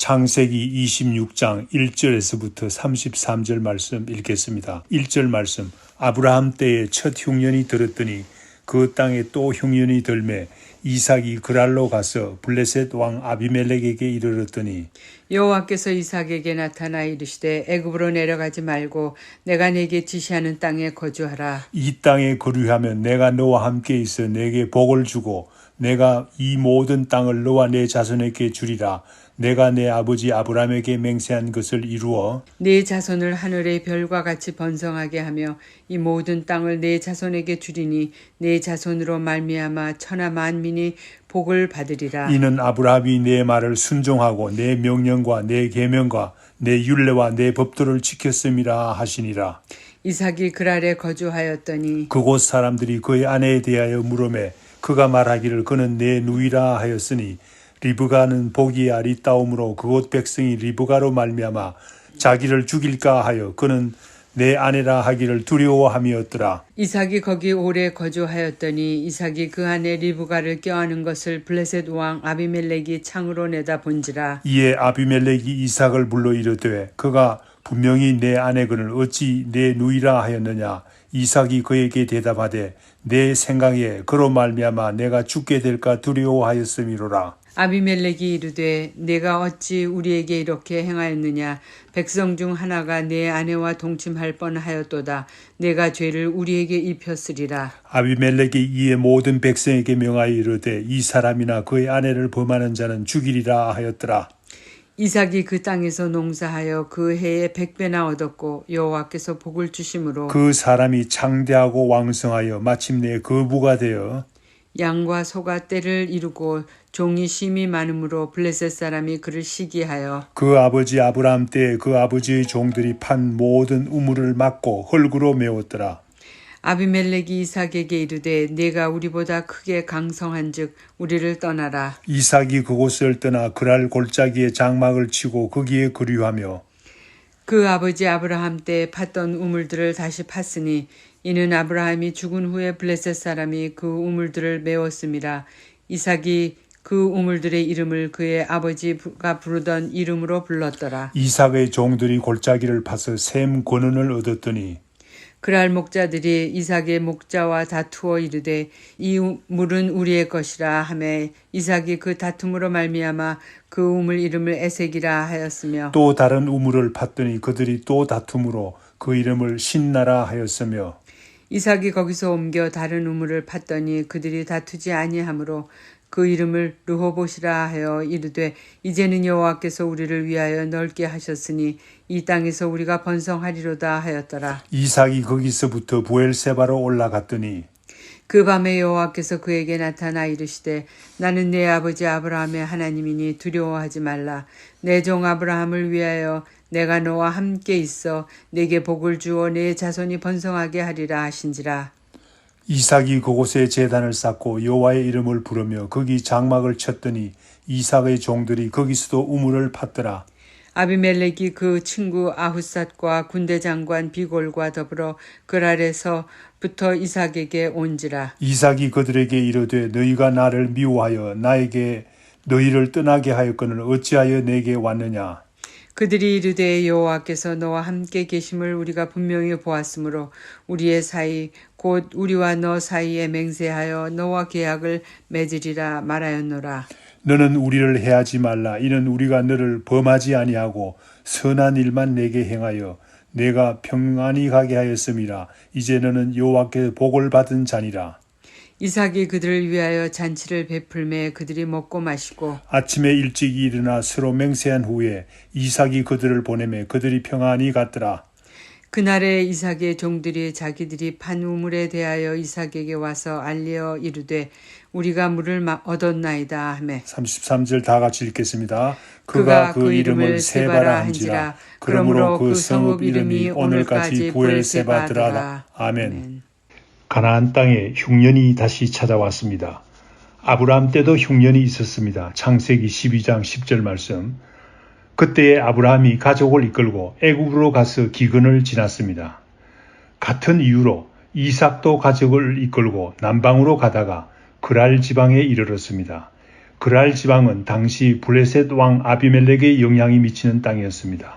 창세기 26장 1절에서부터 33절 말씀 읽겠습니다. 1절 말씀. 아브라함 때에 첫 흉년이 들었더니 그 땅에 또 흉년이 들매 이삭이 그랄로 가서 블레셋 왕 아비멜렉에게 이르렀더니 여호와께서 이삭에게 나타나 이르시되 애굽으로 내려가지 말고 내가 네게 지시하는 땅에 거주하라. 이 땅에 거류하면 내가 너와 함께 있어 내게 복을 주고 내가 이 모든 땅을 너와 내 자손에게 주리라. 내가 내 아버지 아브라함에게 맹세한 것을 이루어 네 자손을 하늘의 별과 같이 번성하게 하며 이 모든 땅을 네 자손에게 주리니 네 자손으로 말미암아 천하 만민이 복을 받으리라. 이는 아브라함이 내 말을 순종하고 내 명령과 내 계명과 내 율례와 내 법도를 지켰음이라 하시니라. 이삭이 그랄에 거주하였더니 그곳 사람들이 그의 아내에 대하여 물으매 그가 말하기를 그는 내 누이라 하였으니 리브가는 보기에 아리따움으로 그곳 백성이 리브가로 말미암아 자기를 죽일까 하여 그는 내 아내라 하기를 두려워함이었더라. 이삭이 거기 오래 거주하였더니 이삭이 그 안에 리브가를 껴안은 것을 블레셋 왕 아비멜렉이 창으로 내다 본지라. 이에 아비멜렉이 이삭을 불러 이르되 그가 분명히 내 아내거늘 어찌 내 누이라 하였느냐. 이삭이 그에게 대답하되 내 생각에 그로 말미암아 내가 죽게 될까 두려워하였음이로라. 아비멜렉이 이르되 내가 어찌 우리에게 이렇게 행하였느냐. 백성 중 하나가 내 아내와 동침할 뻔하였도다. 내가 죄를 우리에게 입혔으리라. 아비멜렉이 이에 모든 백성에게 명하여 이르되 이 사람이나 그의 아내를 범하는 자는 죽이리라 하였더라. 이삭이 그 땅에서 농사하여 그 해에 100배나 얻었고 여호와께서 복을 주심으로 그 사람이 창대하고 왕성하여 마침내 거부가 되어 양과 소가 떼를 이루고 종이 심이 많으므로 블레셋 사람이 그를 시기하여 그 아버지 아브라함 때에 그 아버지의 종들이 판 모든 우물을 막고 흙으로 메웠더라. 아비멜렉이 이삭에게 이르되 내가 우리보다 크게 강성한즉 우리를 떠나라. 이삭이 그곳을 떠나 그랄 골짜기에 장막을 치고 거기에 거류하며 그 아버지 아브라함 때 팠던 우물들을 다시 팠으니 이는 아브라함이 죽은 후에 블레셋 사람이 그 우물들을 메웠음이라. 이삭이 그 우물들의 이름을 그의 아버지가 부르던 이름으로 불렀더라. 이삭의 종들이 골짜기를 파서 샘 권원을 얻었더니 그랄 목자들이 이삭의 목자와 다투어 이르되 이 물은 우리의 것이라 하매 이삭이 그 다툼으로 말미암아 그 우물 이름을 에색이라 하였으며 또 다른 우물을 팠더니 그들이 또 다툼으로 그 이름을 신나라 하였으며 이삭이 거기서 옮겨 다른 우물을 팠더니 그들이 다투지 아니하므로 그 이름을 르호봇이라 하여 이르되 이제는 여호와께서 우리를 위하여 넓게 하셨으니 이 땅에서 우리가 번성하리로다 하였더라. 이삭이 거기서부터 부엘세바로 올라갔더니 그 밤에 여호와께서 그에게 나타나 이르시되 나는 내 아버지 아브라함의 하나님이니 두려워하지 말라. 내 종 아브라함을 위하여 내가 너와 함께 있어 내게 복을 주어 내 자손이 번성하게 하리라 하신지라. 이삭이 그곳에 제단을 쌓고 여호와의 이름을 부르며 거기 장막을 쳤더니 이삭의 종들이 거기서도 우물을 팠더라. 아비멜렉이 그 친구 아후삿과 군대 장관 비골과 더불어 그랄에서부터 이삭에게 온지라. 이삭이 그들에게 이르되 너희가 나를 미워하여 나에게 너희를 떠나게 하였거늘 어찌하여 내게 왔느냐. 그들이 이르되 여호와께서 너와 함께 계심을 우리가 분명히 보았으므로 우리의 사이 곧 우리와 너 사이에 맹세하여 너와 계약을 맺으리라 말하였노라. 너는 우리를 해하지 말라. 이는 우리가 너를 범하지 아니하고 선한 일만 내게 행하여 내가 평안히 가게 하였음이라. 이제 너는 여호와께 복을 받은 자니라. 이삭이 그들을 위하여 잔치를 베풀매 그들이 먹고 마시고 아침에 일찍 일어나 서로 맹세한 후에 이삭이 그들을 보내매 그들이 평안히 갔더라. 그날에 이삭의 종들이 자기들이 판 우물에 대하여 이삭에게 와서 알려 이르되 우리가 물을 얻었나이다 하매 33절 다 같이 읽겠습니다. 그가 그 이름을 세바라 한지라. 그러므로 그 성읍 이름이 오늘까지 부엘세바더라. 아멘. 가나안 땅에 흉년이 다시 찾아왔습니다. 아브라함 때도 흉년이 있었습니다. 창세기 12장 10절 말씀. 그때에 아브라함이 가족을 이끌고 애굽으로 가서 기근을 지났습니다. 같은 이유로 이삭도 가족을 이끌고 남방으로 가다가 그랄 지방에 이르렀습니다. 그랄 지방은 당시 블레셋 왕 아비멜렉의 영향이 미치는 땅이었습니다.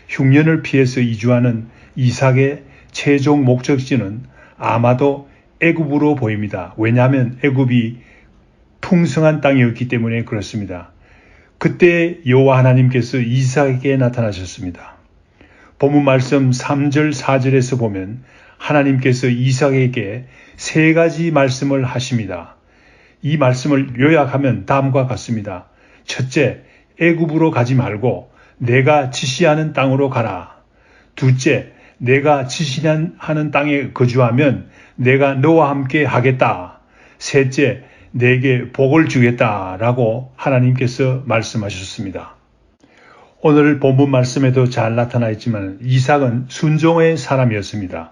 흉년을 피해서 이주하는 이삭의 최종 목적지는 아마도 애굽으로 보입니다. 왜냐하면 애굽이 풍성한 땅이었기 때문에 그렇습니다. 그때 여호와 하나님께서 이삭에게 나타나셨습니다. 본문 말씀 3절 4절에서 보면 하나님께서 이삭에게 3가지 말씀을 하십니다. 이 말씀을 요약하면 다음과 같습니다. 첫째, 애굽으로 가지 말고 내가 지시하는 땅으로 가라. 둘째, 내가 지시하는 땅에 거주하면 내가 너와 함께 하겠다. 셋째, 내게 복을 주겠다라고 하나님께서 말씀하셨습니다. 오늘 본문 말씀에도 잘 나타나 있지만 이삭은 순종의 사람이었습니다.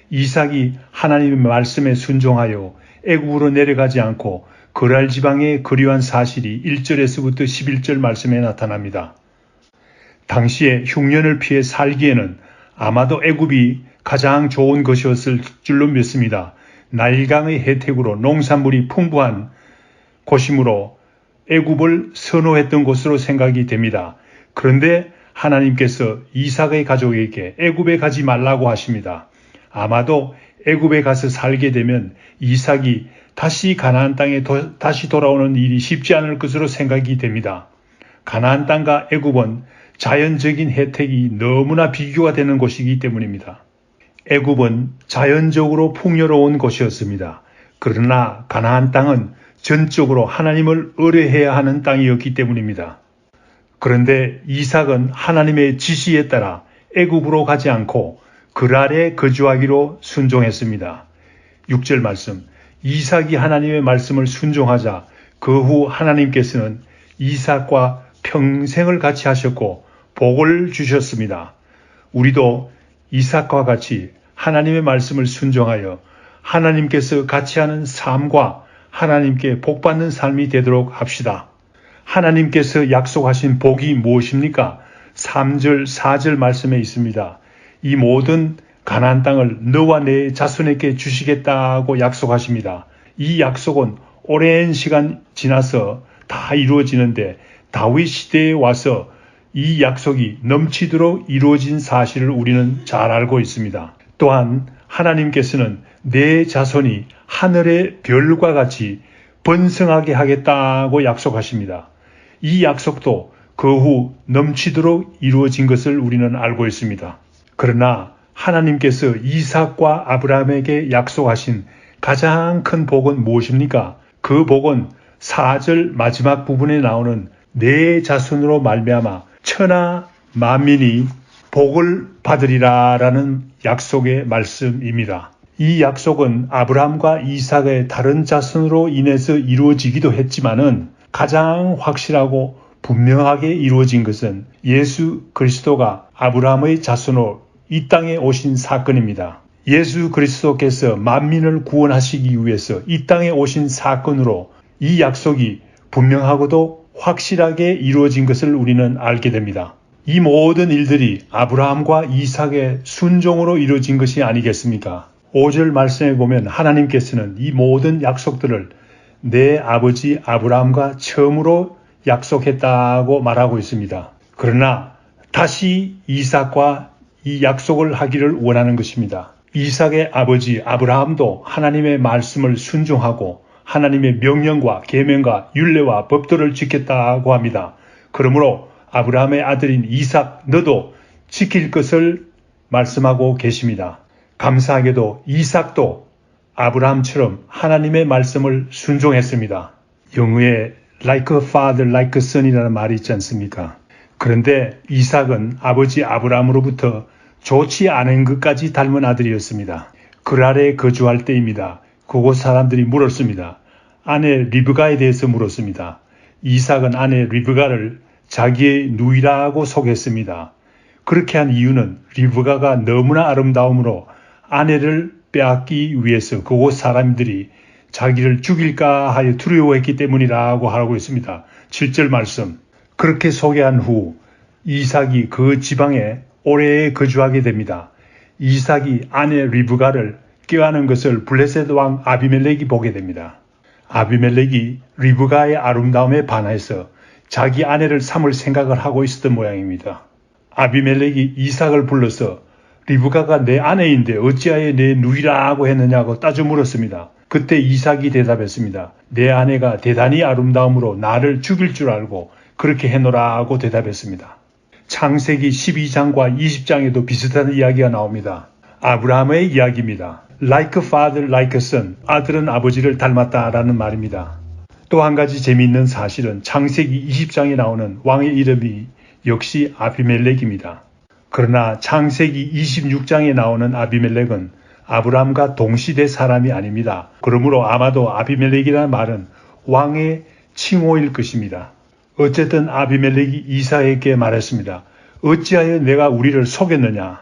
이삭이 하나님의 말씀에 순종하여 애굽으로 내려가지 않고 그랄 지방에 거류한 사실이 1절에서부터 11절 말씀에 나타납니다. 당시에 흉년을 피해 살기에는 아마도 애굽이 가장 좋은 것이었을 줄로 믿습니다. 나일강의 혜택으로 농산물이 풍부한 곳이므로 애굽을 선호했던 곳으로 생각이 됩니다. 그런데 하나님께서 이삭의 가족에게 애굽에 가지 말라고 하십니다. 아마도 애굽에 가서 살게 되면 이삭이 다시 가나안 땅에 다시 돌아오는 일이 쉽지 않을 것으로 생각이 됩니다. 가나안 땅과 애굽은 자연적인 혜택이 너무나 비교가 되는 곳이기 때문입니다. 애굽은 자연적으로 풍요로운 곳이었습니다. 그러나 가나안 땅은 전적으로 하나님을 의뢰해야 하는 땅이었기 때문입니다. 그런데 이삭은 하나님의 지시에 따라 애굽으로 가지 않고 그랄에 거주하기로 순종했습니다. 6절 말씀, 이삭이 하나님의 말씀을 순종하자 그 후 하나님께서는 이삭과 평생을 같이 하셨고 복을 주셨습니다. 우리도 이삭과 같이 하나님의 말씀을 순종하여 하나님께서 같이 하는 삶과 하나님께 복받는 삶이 되도록 합시다. 하나님께서 약속하신 복이 무엇입니까? 3절, 4절 말씀에 있습니다. 이 모든 가나안 땅을 너와 내 자손에게 주시겠다고 약속하십니다. 이 약속은 오랜 시간 지나서 다 이루어지는데 다윗 시대에 와서 이 약속이 넘치도록 이루어진 사실을 우리는 잘 알고 있습니다. 또한 하나님께서는 내 자손이 하늘의 별과 같이 번성하게 하겠다고 약속하십니다. 이 약속도 그 후 넘치도록 이루어진 것을 우리는 알고 있습니다. 그러나 하나님께서 이삭과 아브라함에게 약속하신 가장 큰 복은 무엇입니까? 그 복은 4절 마지막 부분에 나오는 내 자손으로 말미암아 천하 만민이 복을 받으리라라는 약속의 말씀입니다. 이 약속은 아브라함과 이삭의 다른 자손으로 인해서 이루어지기도 했지만은 가장 확실하고 분명하게 이루어진 것은 예수 그리스도가 아브라함의 자손으로 이 땅에 오신 사건입니다. 예수 그리스도께서 만민을 구원하시기 위해서 이 땅에 오신 사건으로 이 약속이 분명하고도 확실하게 이루어진 것을 우리는 알게 됩니다. 이 모든 일들이 아브라함과 이삭의 순종으로 이루어진 것이 아니겠습니까? 5절 말씀에 보면 하나님께서는 이 모든 약속들을 내 아버지 아브라함과 처음으로 약속했다고 말하고 있습니다. 그러나 다시 이삭과 이 약속을 하기를 원하는 것입니다. 이삭의 아버지 아브라함도 하나님의 말씀을 순종하고 하나님의 명령과 계명과 율례와 법도를 지켰다고 합니다. 그러므로 아브라함의 아들인 이삭 너도 지킬 것을 말씀하고 계십니다. 감사하게도 이삭도 아브라함처럼 하나님의 말씀을 순종했습니다. 영어에 like a father, like a son이라는 말이 있지 않습니까? 그런데 이삭은 아버지 아브라함으로부터 좋지 않은 것까지 닮은 아들이었습니다. 그랄에 거주할 때입니다. 그곳 사람들이 물었습니다. 아내 리브가에 대해서 물었습니다. 이삭은 아내 리브가를 자기의 누이라고 소개했습니다. 그렇게 한 이유는 리브가가 너무나 아름다움으로 아내를 빼앗기 위해서 그곳 사람들이 자기를 죽일까 하여 두려워했기 때문이라고 하고 있습니다. 7절 말씀. 그렇게 소개한 후 이삭이 그 지방에 오래 거주하게 됩니다. 이삭이 아내 리브가를 껴안은 것을 블레셋 왕 아비멜렉이 보게 됩니다. 아비멜렉이 리브가의 아름다움에 반해서 자기 아내를 삼을 생각을 하고 있었던 모양입니다. 아비멜렉이 이삭을 불러서 리브가가 내 아내인데 어찌하여 내 누이라고 했느냐고 따져 물었습니다. 그때 이삭이 대답했습니다. 내 아내가 대단히 아름다움으로 나를 죽일 줄 알고 그렇게 해노라고 대답했습니다. 창세기 12장과 20장에도 비슷한 이야기가 나옵니다. 아브라함의 이야기입니다. Like a father, like a son. 아들은 아버지를 닮았다라는 말입니다. 또 한 가지 재미있는 사실은 창세기 20장에 나오는 왕의 이름이 역시 아비멜렉입니다. 그러나 창세기 26장에 나오는 아비멜렉은 아브라함과 동시대 사람이 아닙니다. 그러므로 아마도 아비멜렉이라는 말은 왕의 칭호일 것입니다. 어쨌든 아비멜렉이 이삭에게 말했습니다. 어찌하여 내가 우리를 속였느냐?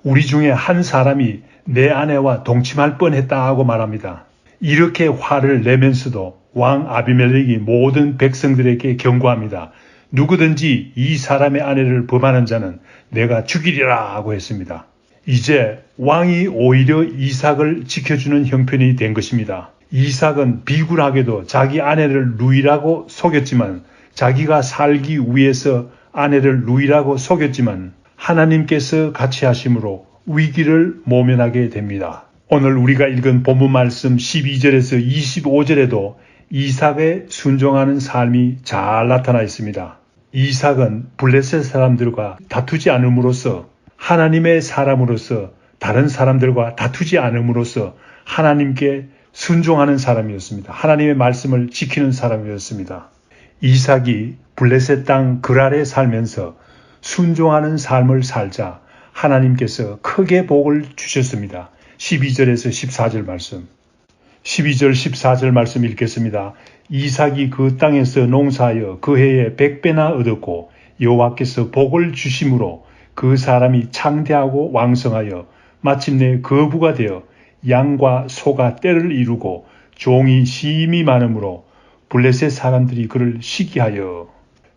우리 중에 한 사람이 내 아내와 동침할 뻔했다고 말합니다. 이렇게 화를 내면서도 왕 아비멜렉이 모든 백성들에게 경고합니다. 누구든지 이 사람의 아내를 범하는 자는 내가 죽이리라 하고 했습니다. 이제 왕이 오히려 이삭을 지켜주는 형편이 된 것입니다. 이삭은 비굴하게도 자기 아내를 루이라고 속였지만 자기가 살기 위해서 아내를 루이라고 속였지만 하나님께서 같이 하심으로 위기를 모면하게 됩니다. 오늘 우리가 읽은 본문 말씀 12절에서 25절에도 이삭의 순종하는 삶이 잘 나타나 있습니다. 이삭은 블레셋 사람들과 다투지 않음으로써 하나님의 사람으로서 다른 사람들과 다투지 않음으로써 하나님께 순종하는 사람이었습니다. 하나님의 말씀을 지키는 사람이었습니다. 이삭이 블레셋 땅 그랄에 살면서 순종하는 삶을 살자 하나님께서 크게 복을 주셨습니다. 12절에서 14절 말씀. 12절 14절 말씀 읽겠습니다. 이삭이 그 땅에서 농사하여 그 해에 100배나 얻었고 여호와께서 복을 주심으로 그 사람이 창대하고 왕성하여 마침내 거부가 되어 양과 소가 때를 이루고 종이 심히 많으므로 블레셋 사람들이 그를 시기하여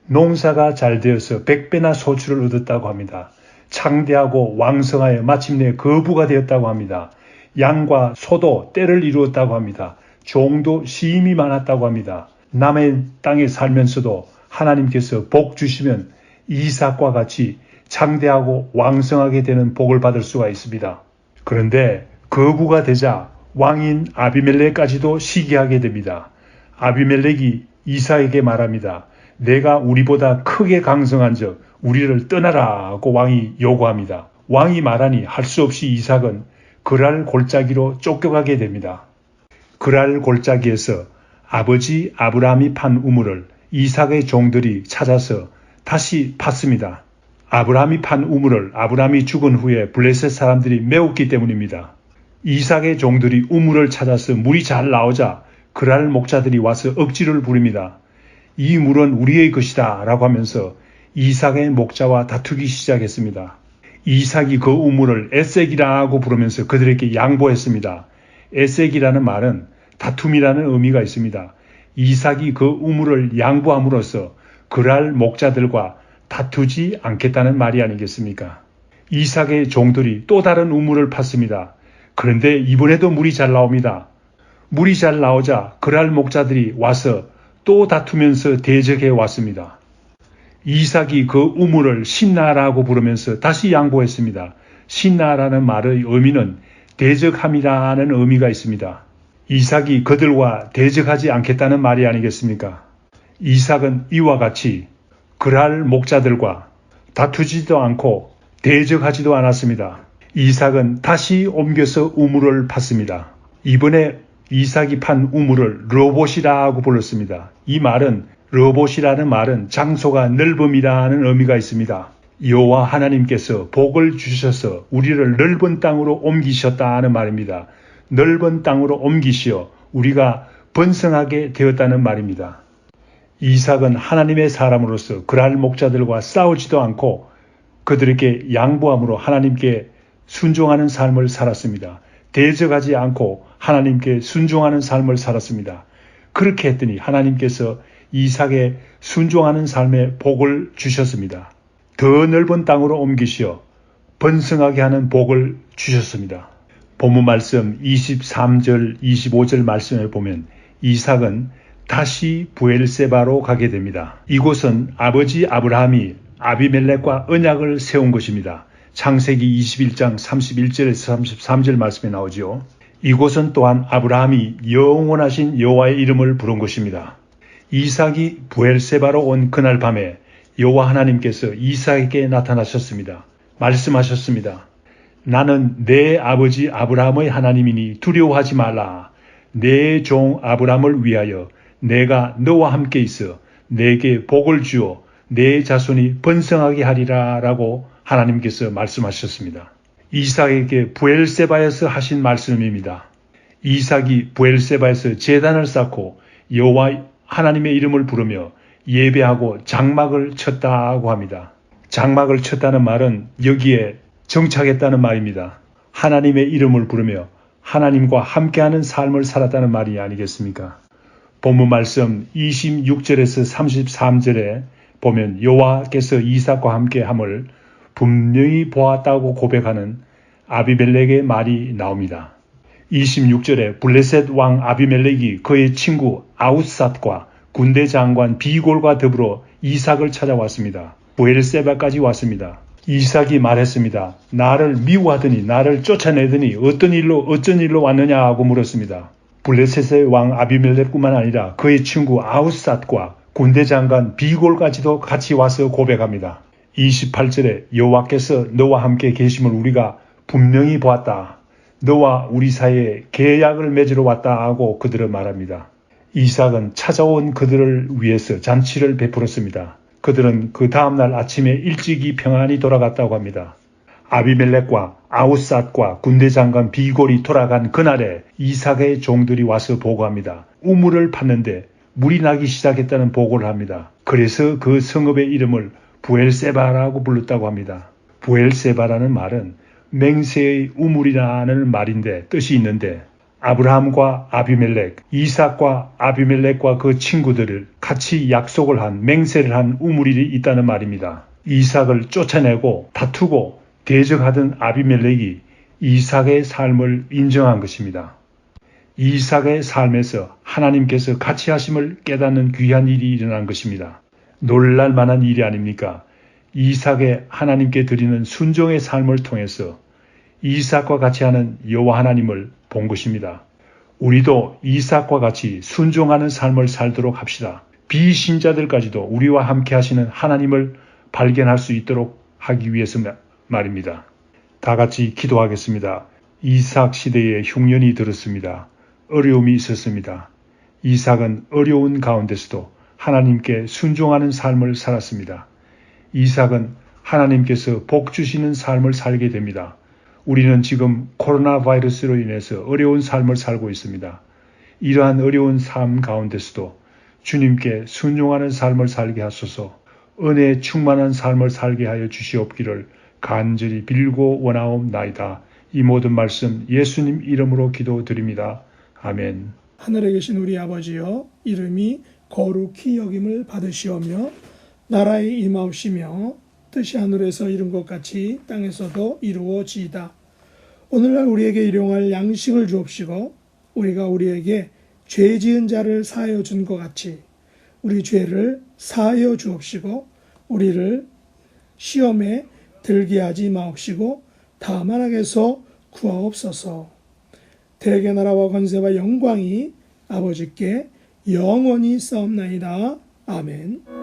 농사가 잘 되어서 100배나 소출을 얻었다고 합니다. 창대하고 왕성하여 마침내 거부가 되었다고 합니다. 양과 소도 때를 이루었다고 합니다. 종도 심히 많았다고 합니다. 남의 땅에 살면서도 하나님께서 복 주시면 이삭과 같이 창대하고 왕성하게 되는 복을 받을 수가 있습니다. 그런데 거부가 되자 왕인 아비멜렉까지도 시기하게 됩니다. 아비멜렉이 이삭에게 말합니다. 내가 우리보다 크게 강성한 적 우리를 떠나라고 왕이 요구합니다. 왕이 말하니 할 수 없이 이삭은 그랄 골짜기로 쫓겨가게 됩니다. 그랄 골짜기에서 아버지 아브라함이 판 우물을 이삭의 종들이 찾아서 다시 팠습니다. 아브라함이 판 우물을 아브라함이 죽은 후에 블레셋 사람들이 메웠기 때문입니다. 이삭의 종들이 우물을 찾아서 물이 잘 나오자 그랄 목자들이 와서 억지를 부립니다. 이 물은 우리의 것이다 라고 하면서 이삭의 목자와 다투기 시작했습니다. 이삭이 그 우물을 에색이라고 부르면서 그들에게 양보했습니다. 에색이라는 말은 다툼이라는 의미가 있습니다. 이삭이 그 우물을 양보함으로써 그랄 목자들과 다투지 않겠다는 말이 아니겠습니까? 이삭의 종들이 또 다른 우물을 팠습니다. 그런데 이번에도 물이 잘 나옵니다. 물이 잘 나오자 그랄 목자들이 와서 또 다투면서 대적해 왔습니다. 이삭이 그 우물을 신나라고 부르면서 다시 양보했습니다. 신나라는 말의 의미는 대적함이라는 의미가 있습니다. 이삭이 그들과 대적하지 않겠다는 말이 아니겠습니까? 이삭은 이와 같이 그랄 목자들과 다투지도 않고 대적하지도 않았습니다. 이삭은 다시 옮겨서 우물을 팠습니다. 이번에 이삭이 판 우물을 르봇이라고 불렀습니다. 이 말은 르봇이라는 말은 장소가 넓음이라는 의미가 있습니다. 여호와 하나님께서 복을 주셔서 우리를 넓은 땅으로 옮기셨다는 말입니다. 넓은 땅으로 옮기시어 우리가 번성하게 되었다는 말입니다. 이삭은 하나님의 사람으로서 그랄 목자들과 싸우지도 않고 그들에게 양보함으로 하나님께 순종하는 삶을 살았습니다. 대적하지 않고 하나님께 순종하는 삶을 살았습니다. 그렇게 했더니 하나님께서 이삭의 순종하는 삶에 복을 주셨습니다. 더 넓은 땅으로 옮기시어 번성하게 하는 복을 주셨습니다. 본문 말씀 23절, 25절 말씀에 보면 이삭은 다시 부엘세바로 가게 됩니다. 이곳은 아버지 아브라함이 아비멜렉과 언약을 세운 것입니다. 창세기 21장 31절에서 33절 말씀에 나오죠. 이곳은 또한 아브라함이 영원하신 여호와의 이름을 부른 곳입니다. 이삭이 부엘세바로 온 그날 밤에 여호와 하나님께서 이삭에게 나타나셨습니다. 말씀하셨습니다. 나는 내 아버지 아브라함의 하나님이니 두려워하지 말라. 내 종 아브라함을 위하여 내가 너와 함께 있어 내게 복을 주어 내 자손이 번성하게 하리라 라고 하나님께서 말씀하셨습니다. 이삭에게 부엘세바에서 하신 말씀입니다. 이삭이 부엘세바에서 제단을 쌓고 여호와 하나님의 이름을 부르며 예배하고 장막을 쳤다고 합니다. 장막을 쳤다는 말은 여기에 정착했다는 말입니다. 하나님의 이름을 부르며 하나님과 함께하는 삶을 살았다는 말이 아니겠습니까? 본문 말씀 26절에서 33절에 보면 여호와께서 이삭과 함께함을 분명히 보았다고 고백하는 아비멜렉의 말이 나옵니다. 26절에 블레셋 왕 아비멜렉이 그의 친구 아웃삿과 군대 장관 비골과 더불어 이삭을 찾아왔습니다. 부엘세바까지 왔습니다. 이삭이 말했습니다. 나를 미워하더니 나를 쫓아내더니 어쩐 일로 왔느냐 하고 물었습니다. 블레셋의 왕 아비멜렉뿐만 아니라 그의 친구 아웃삿과 군대 장관 비골까지도 같이 와서 고백합니다. 28절에 여호와께서 너와 함께 계심을 우리가 분명히 보았다. 너와 우리 사이에 계약을 맺으러 왔다 하고 그들은 말합니다. 이삭은 찾아온 그들을 위해서 잔치를 베풀었습니다. 그들은 그 다음날 아침에 일찍이 평안히 돌아갔다고 합니다. 아비멜렉과 아웃삿과 군대 장관 비골이 돌아간 그날에 이삭의 종들이 와서 보고합니다. 우물을 팠는데 물이 나기 시작했다는 보고를 합니다. 그래서 그 성읍의 이름을 부엘세바라고 불렀다고 합니다. 부엘세바라는 말은 맹세의 우물이라는 말인데 뜻이 있는데 아브라함과 아비멜렉, 이삭과 아비멜렉과 그 친구들을 같이 약속을 한 맹세를 한 우물이 있다는 말입니다. 이삭을 쫓아내고 다투고 대적하던 아비멜렉이 이삭의 삶을 인정한 것입니다. 이삭의 삶에서 하나님께서 같이 하심을 깨닫는 귀한 일이 일어난 것입니다. 놀랄 만한 일이 아닙니까? 이삭의 하나님께 드리는 순종의 삶을 통해서 이삭과 같이 하는 여호와 하나님을 본 것입니다. 우리도 이삭과 같이 순종하는 삶을 살도록 합시다. 비신자들까지도 우리와 함께 하시는 하나님을 발견할 수 있도록 하기 위해서 말입니다. 다 같이 기도하겠습니다. 이삭 시대에 흉년이 들었습니다. 어려움이 있었습니다. 이삭은 어려운 가운데서도 하나님께 순종하는 삶을 살았습니다. 이삭은 하나님께서 복 주시는 삶을 살게 됩니다. 우리는 지금 코로나 바이러스로 인해서 어려운 삶을 살고 있습니다. 이러한 어려운 삶 가운데서도 주님께 순종하는 삶을 살게 하소서, 은혜에 충만한 삶을 살게 하여 주시옵기를 간절히 빌고 원하옵나이다. 이 모든 말씀 예수님 이름으로 기도드립니다. 아멘. 하늘에 계신 우리 아버지여, 이름이 거룩히 여김을 받으시오며 나라의 임하옵시며 뜻이 하늘에서 이룬 것 같이 땅에서도 이루어지이다. 오늘날 우리에게 일용할 양식을 주옵시고 우리가 우리에게 죄 지은 자를 사하여 준 것 같이 우리 죄를 사하여 주옵시고 우리를 시험에 들게 하지 마옵시고 다만 악에서 구하옵소서. 대개 나라와 권세와 영광이 아버지께 영원히 싸움나이다. 아멘.